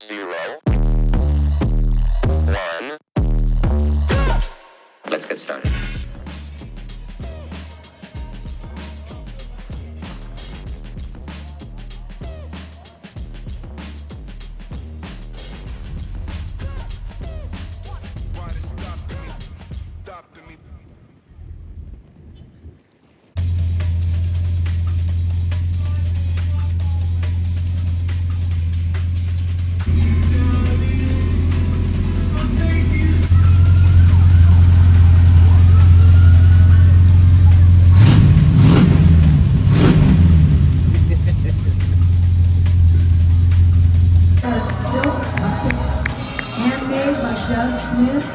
0, 1. Let's get started. Handmade by Doug Smith,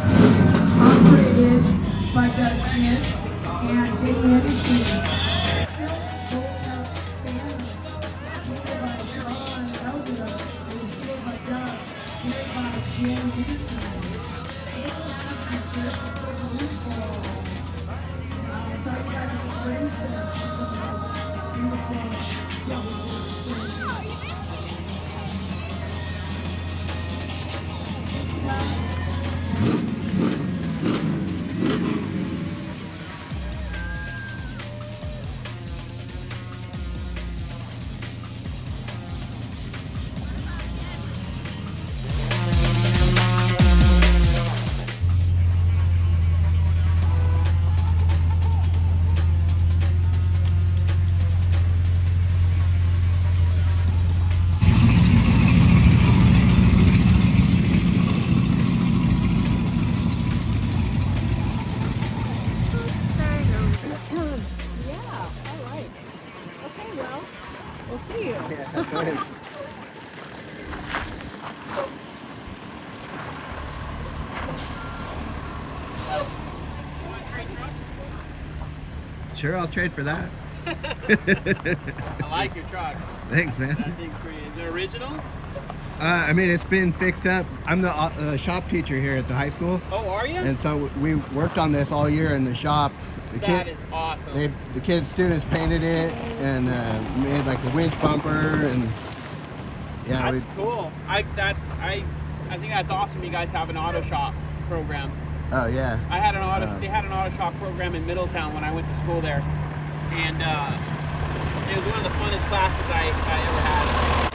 operated by Doug Smith and Jamie Anderson. We'll see you. Yeah, go ahead. Sure, I'll trade for that. I like your truck. Thanks, man. That thing's pretty. Is it original? I mean, it's been fixed up. I'm the shop teacher here at the high school. Oh, are you? And so we worked on this all year in the shop. That is awesome. The students painted it and made like the winch bumper and yeah. That's cool. I think that's awesome. You guys have an auto shop program. Oh yeah. I had an they had an auto shop program in Middletown when I went to school there, and it was one of the funnest classes I ever had.